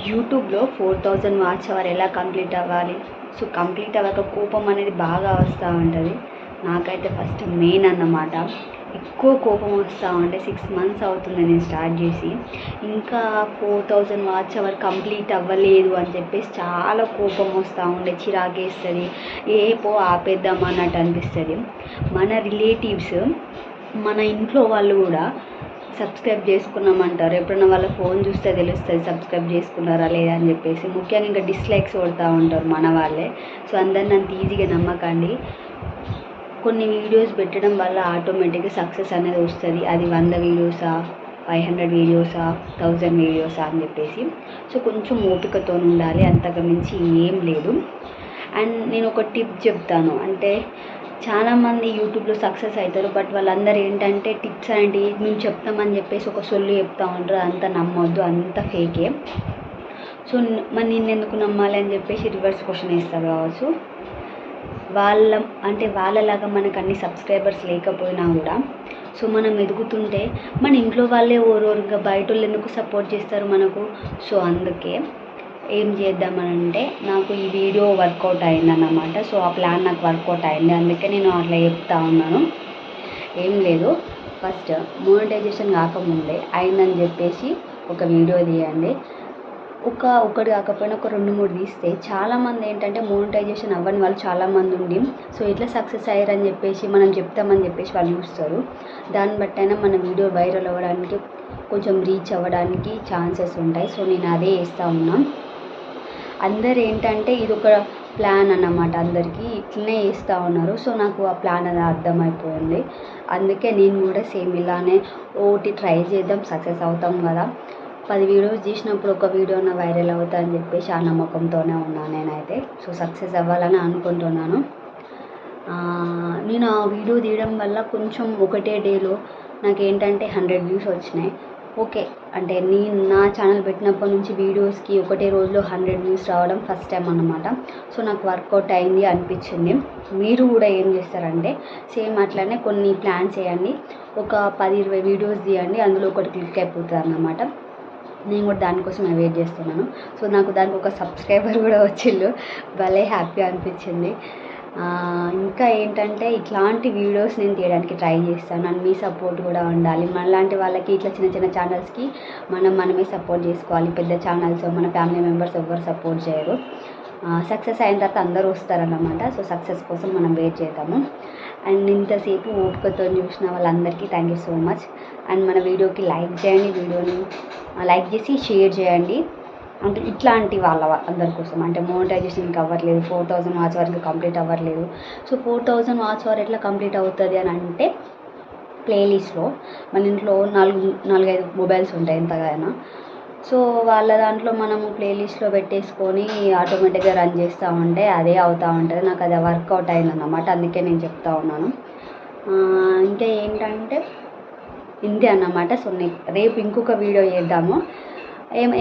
యూట్యూబ్లో 4000 watch hour ఎలా complete అవ్వాలి? సో కంప్లీట్ అవ్వక కోపం అనేది బాగా వస్తూ ఉంటుంది. నాకైతే ఫస్ట్ మెయిన్ అన్నమాట. ఎక్కువ కోపం వస్తూ ఉంటే 6 మంత్స్ అవుతుంది నేను స్టార్ట్ చేసి. ఇంకా 4000 వాచ్ అవర్ కంప్లీట్ అవ్వలేదు అని చెప్పేసి చాలా కోపం వస్తూ ఉండే, చిరాకేస్తుంది. పో ఆపేద్దాం అన్నట్టు అనిపిస్తుంది. మన రిలేటివ్స్, మన ఇంట్లో వాళ్ళు కూడా సబ్స్క్రైబ్ చేసుకున్నామంటారు. ఎప్పుడైనా వాళ్ళ ఫోన్ చూస్తే తెలుస్తుంది సబ్స్క్రైబ్ చేసుకున్నారా లేదా అని చెప్పేసి. ముఖ్యంగా ఇంకా డిస్లైక్స్ కొడతా ఉంటారు మన వాళ్ళే. సో అందరిని అంత ఈజీగా నమ్మకండి. కొన్ని వీడియోస్ పెట్టడం వల్ల ఆటోమేటిక్గా సక్సెస్ అనేది వస్తుంది. అది 100 వీడియోసా, 500 వీడియోసా, 1000 వీడియోసా అని చెప్పేసి. సో కొంచెం ఓపికతో ఉండాలి, అంతకు మించి ఏం లేదు. అండ్ నేను ఒక టిప్ చెప్తాను. అంటే చాలామంది యూట్యూబ్లో సక్సెస్ అవుతారు, బట్ వాళ్ళందరూ ఏంటంటే టిప్స్ అంటే మేము చెప్తామని చెప్పేసి ఒక సొల్లు చెప్తూ ఉంటారు. అంత నమ్మొద్దు, అంత ఫేకే. సో మరి నిన్ను ఎందుకు నమ్మాలి అని చెప్పేసి రివర్స్ క్వశ్చన్ వేస్తారు కావచ్చు. వాళ్ళలాగా మనకు అన్ని సబ్స్క్రైబర్స్ లేకపోయినా కూడా సో మనం ఎదుగుతుంటే మన ఇంట్లో వాళ్ళే ఓరోరుగా బయట వాళ్ళు ఎందుకు సపోర్ట్ చేస్తారు మనకు. సో అందుకే ఏం చేద్దామనంటే నాకు ఈ వీడియో వర్కౌట్ అయిందన్నమాట. సో ఆ ప్లాన్ నాకు వర్కౌట్ అయింది, అందుకే నేను అట్లా చెప్తా ఉన్నాను. ఏం లేదు, ఫస్ట్ మోనిటైజేషన్ కాకముందే అయిందని చెప్పేసి ఒక వీడియో తీయండి. ఒకటి కాకపోయినా ఒక 2-3 తీస్తే చాలామంది ఏంటంటే మోనిటైజేషన్ అవ్వని వాళ్ళు చాలామంది ఉండి సో ఎట్లా సక్సెస్ అయ్యారని చెప్పేసి మనం చెప్తామని చెప్పేసి వాళ్ళు చూస్తారు. దాన్ని బట్టైనా మన వీడియో వైరల్ అవ్వడానికి, కొంచెం రీచ్ అవ్వడానికి ఛాన్సెస్ ఉంటాయి. సో నేను అదే చేస్తూ ఉన్నాను. అందరు ఏంటంటే ఇది ఒక ప్లాన్ అన్నమాట, అందరికీ ఇట్లనే చేస్తూ ఉన్నారు. సో నాకు ఆ ప్లాన్ అది అర్థమైపోయింది. అందుకే నేను కూడా సేమ్ ఇలానే ఒకటి ట్రై చేద్దాం, సక్సెస్ అవుతాం కదా. 10 వీడియోస్ చేసినప్పుడు ఒక వీడియోన వైరల్ అవుతా అని చెప్పేసి ఆ నమ్మకంతోనే ఉన్నాను నేనైతే. సో సక్సెస్ అవ్వాలని అనుకుంటున్నాను. నేను ఆ వీడియో తీయడం వల్ల కొంచెం ఒకటే డేలో నాకేంటంటే 100 వ్యూస్ వచ్చినాయి. ఓకే, అంటే నేను నా ఛానల్ పెట్టినప్పటి నుంచి వీడియోస్కి ఒకటే రోజులో 100 వ్యూస్ రావడం ఫస్ట్ టైం అన్నమాట. సో నాకు వర్కౌట్ అయింది అనిపించింది. మీరు కూడా ఏం చేస్తారంటే సేమ్ అట్లనే కొన్ని ప్లాన్స్ చేయండి. ఒక 10-20 వీడియోస్ తీయండి, అందులో ఒకటి క్లిక్ అయిపోతుంది అన్నమాట. నేను కూడా దానికోసమే వెయిట్ చేస్తున్నాను. సో నాకు దానికి ఒక సబ్స్క్రైబర్ కూడా వచ్చిళ్ళు, భలే హ్యాపీ అనిపించింది. ఇంకా ఏంటంటే ఇట్లాంటి వీడియోస్ నేను తీయడానికి ట్రై చేస్తాను. అండ్ మీ సపోర్ట్ కూడా ఉండాలి. మనలాంటి వాళ్ళకి ఇట్లా చిన్న చిన్న ఛానల్స్కి మనమే సపోర్ట్ చేసుకోవాలి. పెద్ద ఛానల్స్ మన ఫ్యామిలీ మెంబర్స్ ఎవ్వరు సపోర్ట్ చేయరు. సక్సెస్ అయిన తర్వాత అందరూ వస్తారన్నమాట. సో సక్సెస్ కోసం మనం వెయిట్ చేద్దాము. అండ్ ఇంతసేపు ఓపికతో చూసిన వాళ్ళందరికీ thank you so much. And మన వీడియోకి లైక్ చేయండి, వీడియోని లైక్ చేసి షేర్ చేయండి. అంటే ఇట్లాంటి వాళ్ళ అందరి కోసం, అంటే మోనిటైజేషన్ ఇంకా అవ్వట్లేదు, 4000 వాచ్ వరకు కంప్లీట్ అవ్వట్లేదు. సో 4000 వాచ్ అవర్ ఎట్లా కంప్లీట్ అవుతుంది అని అంటే ప్లేలిస్ట్లో మన ఇంట్లో 4-5 మొబైల్స్ ఉంటాయి ఎంతగానో. సో వాళ్ళ దాంట్లో మనము ప్లేలిస్ట్లో పెట్టేసుకొని ఆటోమేటిక్గా రన్ చేస్తూ ఉంటే అదే అవుతూ ఉంటుంది. నాకు అది వర్కౌట్ అయిందన్నమాట, అందుకే నేను చెప్తా ఉన్నాను. ఇంకా ఏంటంటే ఇంతే అన్నమాట. సో రేపు ఇంకొక వీడియో చేద్దాము.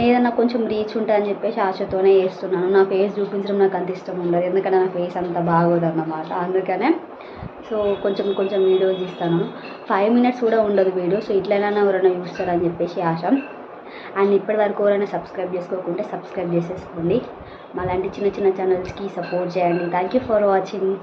ఏదైనా కొంచెం రీచ్ ఉంటుందని చెప్పేసి ఆశతోనే చేస్తున్నాను. నా ఫేస్ చూపించడం నాకు అంత ఇష్టం ఉండదు, ఎందుకంటే నా ఫేస్ అంత బాగోదన్నమాట. అందుకనే సో కొంచెం వీడియోస్ ఇస్తాను. 5 minutes కూడా ఉండదు వీడియో. సో ఇట్లైనా ఎవరైనా చూస్తారని చెప్పేసి ఆశ. అండ్ ఇప్పటి వరకు ఎవరైనా సబ్స్క్రైబ్ చేసుకోకుంటే సబ్స్క్రైబ్ చేసేసుకోండి. మాలాంటి చిన్న చిన్న ఛానల్స్కి సపోర్ట్ చేయండి. Thank you for watching.